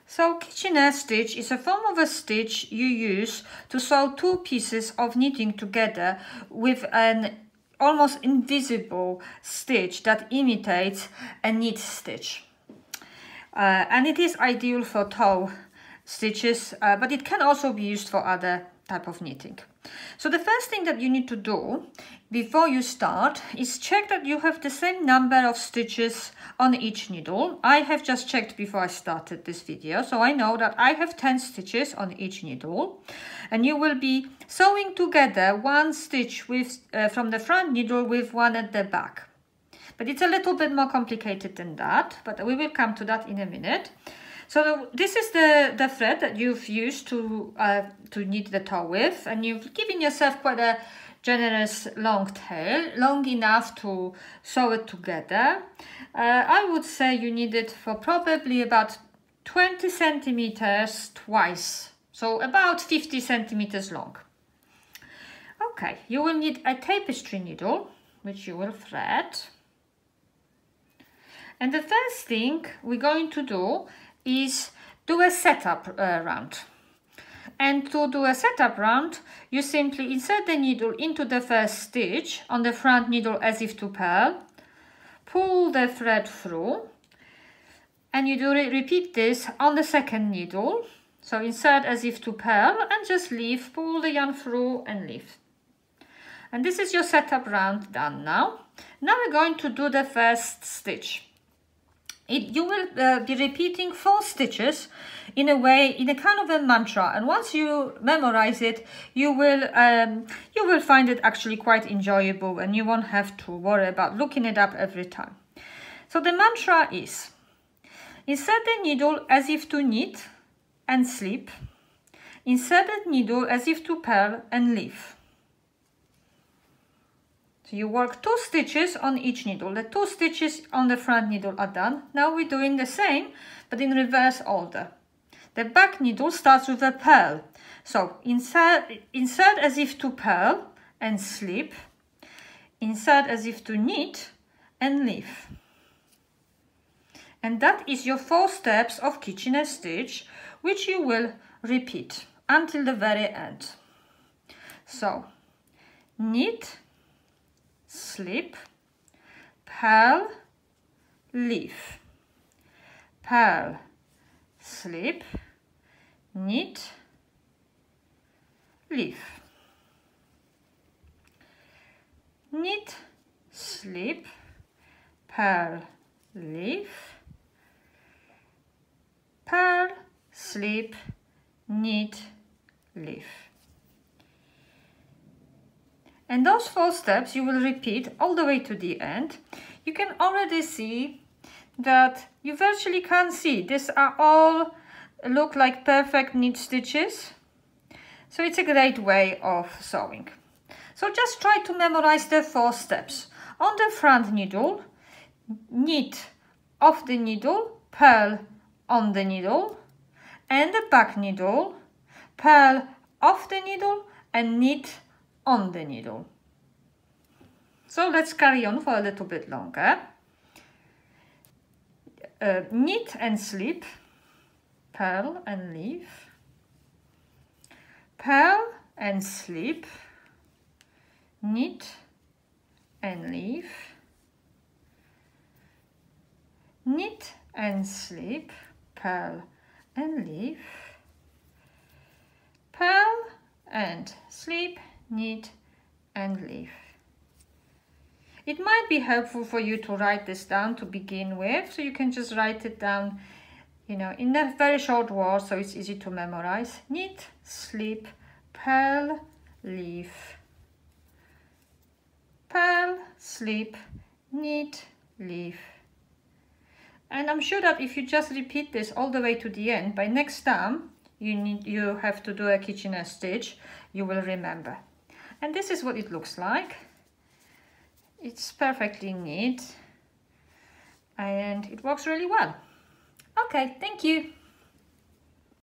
So kitchener stitch is a form of a stitch you use to sew two pieces of knitting together with an almost invisible stitch that imitates a knit stitch. And it is ideal for toe stitches, but it can also be used for other type of knitting. So the first thing that you need to do before you start is check that you have the same number of stitches on each needle. I have just checked before I started this video, so I know that I have 10 stitches on each needle, and you will be sewing together one stitch with from the front needle with one at the back. But it's a little bit more complicated than that, but we will come to that in a minute. So this is the thread that you've used to knit the toe with, and you've given yourself quite a generous long tail, long enough to sew it together. I would say you need it for probably about 20 centimeters twice, so about 50 centimeters long. Okay, you will need a tapestry needle, which you will thread. And the first thing we're going to do is do a setup round. And to do a setup round, you simply insert the needle into the first stitch on the front needle as if to purl, pull the thread through, and you repeat this on the second needle. So insert as if to purl and just leave, pull the yarn through and leave. And this is your setup round done now. Now we're going to do the first stitch. You will be repeating 4 stitches in a kind of a mantra, and once you memorize it, you will find it actually quite enjoyable, and you won't have to worry about looking it up every time. So the mantra is: insert the needle as if to knit and slip, insert the needle as if to purl and leave. So you work 2 stitches on each needle. The 2 stitches on the front needle are done. Now we're doing the same, but in reverse order. The back needle starts with a purl. So insert as if to purl and slip, insert as if to knit and leave. And that is your 4 steps of kitchener stitch, which you will repeat until the very end. So knit, slip, purl, leave, purl, slip, knit, leave, knit, slip, purl, leave, purl, slip, knit, leave. And those 4 steps you will repeat all the way to the end. You can already see that you virtually can't see. These are all look like perfect knit stitches. So it's a great way of sewing. So just try to memorize the 4 steps. On the front needle, knit off the needle, purl on the needle, and the back needle, purl off the needle and knit on the needle. So let's carry on for a little bit longer. Knit and slip, purl and leave, purl and slip, knit and leave, knit and slip, purl and leave, purl and slip, knit and leave. It might be helpful for you to write this down to begin with, so you can just write it down, in a very short word, so it's easy to memorize. Knit, slip, purl, leave, purl, slip, knit, leave. And I'm sure that if you just repeat this all the way to the end, by next time you have to do a kitchener stitch, you will remember. And this is what it looks like. It's perfectly neat and it works really well. Okay, thank you.